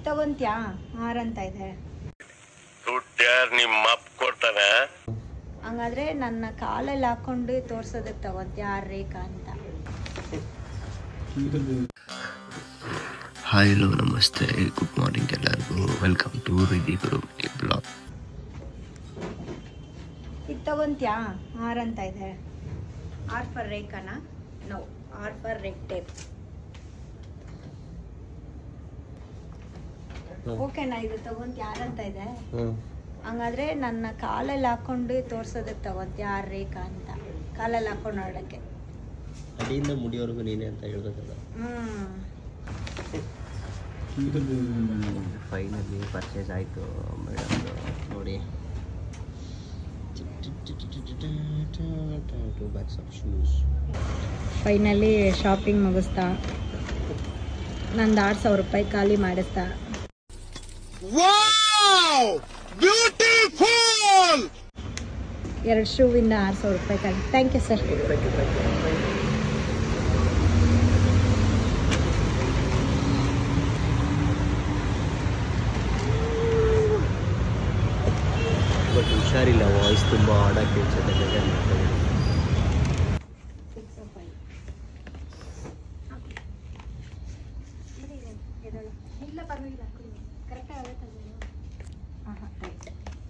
ತಗೊಂತ್ಯಾ 6 ಅಂತ ಇದೆ. ನಿಮ್ಮ ಅಪ್ಪ ಕೊಡ್ತಾನೆ. ಹಂಗಾದ್ರೆ ನನ್ನ ಕಾಲಲ್ಲಿ ಹಾಕೊಂಡು ತೋರ್ಸೋದಕ್ಕೆ ತಗೊಂತ್ಯಾ 6 ರೇಖಾ ಅಂತ. ಹಾಯ್ ಹಲೋ ನಮಸ್ತೆ ಗುಡ್ ಮಾರ್ನಿಂಗ್ ಎಲ್ಲರಿಗೂ. Welcome to Riddhi Guru blog. ಇದು ತಗೊಂತ್ಯಾ 6 ಅಂತ ಇದೆ. R ಫಾರ್ ರೇಖಾನಾ? No, R for red tape. ಓಕೆನಾ? ಇದು ತಗೊಂತ್ಯಾ 6 ಅಂತ ಇದೆ. ಹಂಗಾದ್ರೆ ನನ್ನ ಕಾಲಲ್ಲಿ ಹಾಕೊಂಡು ತೋರ್ಸೋದಕ್ಕೆ ತಗೊಂತ್ಯಾ 6 ರೇಖಾ ಅಂತ. ಕಾಲಲ್ಲಿ ಹಾಕೊಂಡು ಆಡೋಕ್ಕೆ ಅಡಿಯಿಂದ ಮುಡಿಯೋರ್ಗು ನೀನೆ ಅಂತ ಹೇಳ್ಬೇಕಲ್ಲ. ಫೈನಲಿ ಪರ್ಚೇಸ್ ಆಯಿತು ಮೇಡಮ್ದು. ನೋಡಿ 2 bags of shoes. Finally shopping ಮುಗಿಸ್ತಾ ನಂದು 6,000 ರೂಪಾಯಿ ಖಾಲಿ ಮಾಡಿಸ್ತಾ. ಬ್ಯೂಟಿಫುಲ್! 2 ಶೂವಿಂದ 6,000 ರೂಪಾಯಿ ಖಾಲಿ. Thank you sir. ಬಟ್ ಹುಷಾರಿಲ್ಲ, ವಾಯ್ಸ್ ತುಂಬ ಹಾಡಾಗಿ ಕೇಳಿಸುತ್ತೆ.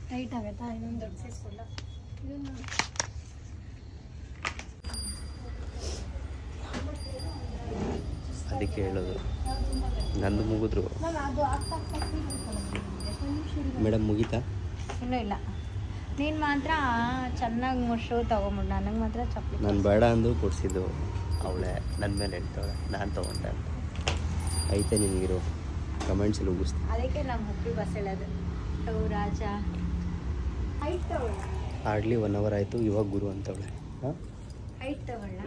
ಟೈಟ್ ಆಗುತ್ತಾ? ಇನ್ನೊಂದು ದೊಡ್ಡ ಸೈಜ್ ಕೊಡಲ್ಲ. ಅದಕ್ಕೆ ಹೇಳೋದು, ನಂದು ಮುಗಿದ್ರು. ಮೇಡಮ್ ಮುಗೀತಾ? ಇನ್ನೂ ಇಲ್ಲ. ನೀನು ಮಾತ್ರ ಚೆನ್ನಾಗಿ ಶೂ ತೊಗೊಂಬಿಡು, ನನಗೆ ಮಾತ್ರ ಚಪ್ಪಲಿ. ನಾನು ಬೇಡ ಅಂದು ಕೊಡಿಸಿದ್ದು ಅವಳೆ, ನನ್ನ ಮೇಲೆ ಹೇಳ್ತಾಳೆ ನಾನು ತೊಗೊಂಡೆ ಅಂತ. ಐತೆ ನಿನಗಿರೋ ಕಮೆಂಟ್ಸಲ್ಲಿ ಉಗಿಸ್ತೀನಿ. ಅದಕ್ಕೆ ನಮ್ಮ ಹುಬ್ಬಿ ಬಸ್ ಹೇಳೋದು ರಾಜ ಹೈಟ್ ತಗೊಳ್ಳ. ಹಾರ್ಡ್ಲಿ 1 ಅವರ್ ಆಯಿತು, ಇವಾಗ ಗುರು ಅಂತವಳೆ. ಹಾಂ, ಹೈಟ್ ತಗೊಳ್ಳ.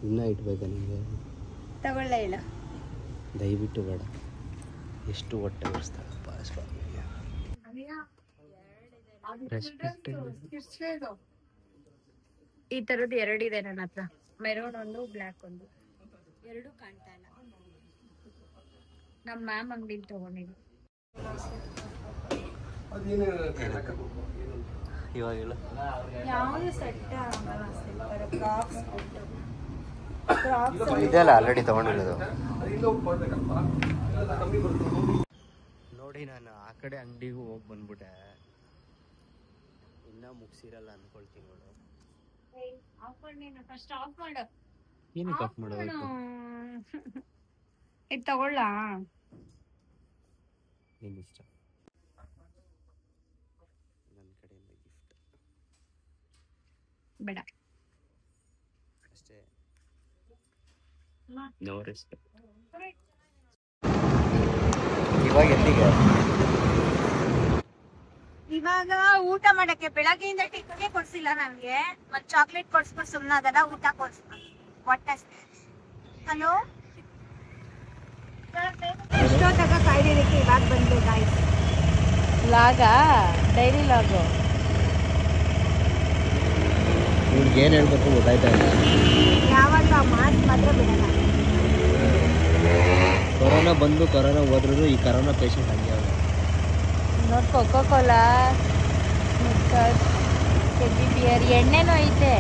ಇನ್ನೂ ಇಟ್ಬೇಕಾ ನಿಮಗೆ? ತಗೊಳ್ಳ ಇಲ್ಲ, ದಯವಿಟ್ಟು ಬೇಡ. ಎಷ್ಟು ಹೊಟ್ಟೆ ಉರಿಸ್ತಾಳಪ್ಪ ಸ್ವಾಮಿ. ರೆಸ್ಪೆಕ್ಟ್. ಈ ಥರದ್ದು 2 ಇದೆ ನನ್ನ ಹತ್ರ. ಮೆರೂನ್ ಒಂದು, ಬ್ಲ್ಯಾಕ್ ಒಂದು. 2 ಕಾಣ್ತಾ ಇಲ್ಲ. ನಮ್ಮ ಮ್ಯಾಮ್ ಅಂಗಡಿಲಿ ತೊಗೊಂಡಿದ್ದು. ಇವಾಗ ಹೇಳು. ಯಾವುದು ಸೆಟ್ ಆಗಲ್ಲ. ಇದೆಲ್ಲ ಆಲ್ರೆಡಿ ತೊಗೊಂಡಿರೋದು. ನೋಡಿ, ನಾನು ಆ ಕಡೆ ಅಂಗಡಿಗೂ ಹೋಗಿ ಬಂದ್ಬಿಟ್ಟೆ. ಇನ್ನೂ ಮುಗಿಸಿರಲ್ಲ ಅಂದ್ಕೊಳ್ತೀನಿ ನೋಡು. ಫಸ್ಟ್ ಆಫ್ ಮಾಡು. ಏನಕ್ಕೆ ಆಫ್ ಮಾಡೋದು? ಇದು ತಗೊಳ್ಳ. ನಿನ್ನ ಇಷ್ಟ. ನನ್ನ ಕಡೆಯಿಂದ ಗಿಫ್ಟ್ ಬೇಡ ಅಷ್ಟೇ. No respect. ಇವಾಗ ಎಲ್ಲಿಗೆ? ಇವಾಗ ಊಟ ಮಾಡಕ್ಕೆ. ಬೆಳಗ್ಗೆಯಿಂದ ಟಿಕ್ಕೇ ಕೊಡ್ಸಿಲ್ಲ ನನ್ಗೆ. ಮತ್ ಚಾಕ್ಲೇಟ್ ಕೊಡ್ಸ್ಬಿಟ್ಟು ಸುಮ್ಮನೆ ಅದಲ್ಲ, ಊಟ ಕೊಡ್ಸ್ಬಿಟ್ಟು ಹೊಟ್ಟೆ. ಹಲೋ, ಎಷ್ಟೊತ್ತಾಗ ಕಾಯ್ದಿರಕ್ಕೆ ಇವಾಗ ಬಂದೆ ಗಾಯ್ಸ್. ಲಾಗ ಡೈರಿ ಲಾಗು. ಇವ್ರಿಗೆ ಏನು ಹೇಳ್ಬೇಕು ಗೊತ್ತಾಯ್ತಾ ಇಲ್ಲ. ಯಾವಾಗ ಮಾಸ್ಕ್ ಮಾತ್ರ ಬಿಡಲ್ಲ. ಕೊರೋನಾ ಬಂದು ಕೊರೋನಾ ಹೋದ್ರೂ ಈ ಕೊರೋನಾ ಪೇಷಂಟ್ ಹಂಗೆ ಅವ್ರು. ನೋಡಿ, ಕೊಕೋ ಕೋಲಾ, ಸ್ನಿಕ್ಕರ್ಸ್, ಟೆಡ್ಡಿ ಬಿಯರ್, ಎಣ್ಣೆನೂ ಐತೆ.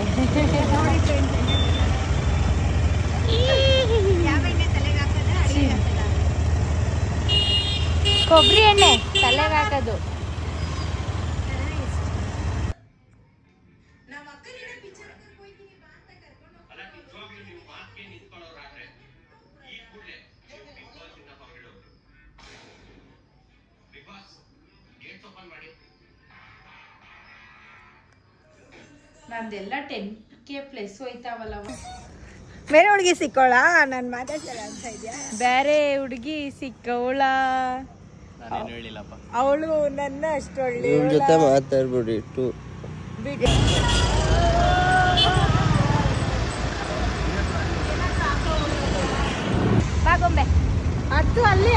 ಕೊಬ್ಬರಿ ಎಣ್ಣೆ ತಲೆಗೆ ಹಾಕೋದು. ನಮ್ದೆಲ್ಲ 10K ಪ್ಲಸ್ ಹೋಯ್ತಾವಲ್ಲ. ಬೇರೆ ಹುಡುಗಿ ಸಿಕ್ಕೋಳ? ನಾನು ಮಾತಾಡ್ಸಲ್ಲ ಅಂತ ಇದೆಯಾ? ಬೇರೆ ಹುಡುಗಿ ಸಿಕ್ಕೋಳ? ಹೇಳಿಲ್ಲಪ್ಪ. ಅವಳು ನನ್ನ ಅಷ್ಟು ಒಳ್ಳೆ ಜೊತೆ ಮಾತಾಡ್ಬಿಡಿ ಬಿಡಿ. ಬಾಗೊಂಬೆ ಅದು ಅಲ್ಲಿ.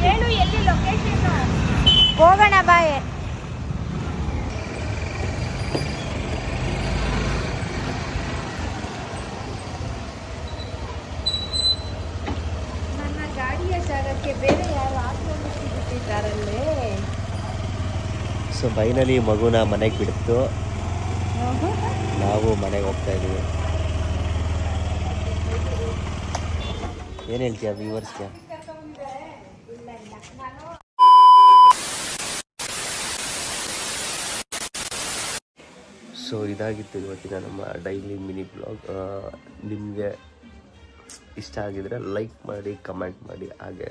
ಹೇಳು ಎಲ್ಲಿ ಲೊಕೇಶನ್. ಹೋಗೋಣ ಬಾಯ್. ಸೊ ಫೈನಲಿ ಮಗುನ ಮನೆಗೆ ಬಿಡ್ತು, ನಾವು ಮನೆಗೆ ಹೋಗ್ತಾ ಇದ್ದೀವಿ. ಏನು ಹೇಳ್ತೀಯ ವ್ಯೂವರ್ಸ್ಗೆ? ಸೊ ಇದಾಗಿತ್ತು ಇವತ್ತಿನ ನಮ್ಮ ಡೈಲಿ ಮಿನಿ ಬ್ಲಾಗ್. ನಿಮಗೆ ಇಷ್ಟ ಆಗಿದರೆ ಲೈಕ್ ಮಾಡಿ, ಕಮೆಂಟ್ ಮಾಡಿ, ಹಾಗೆ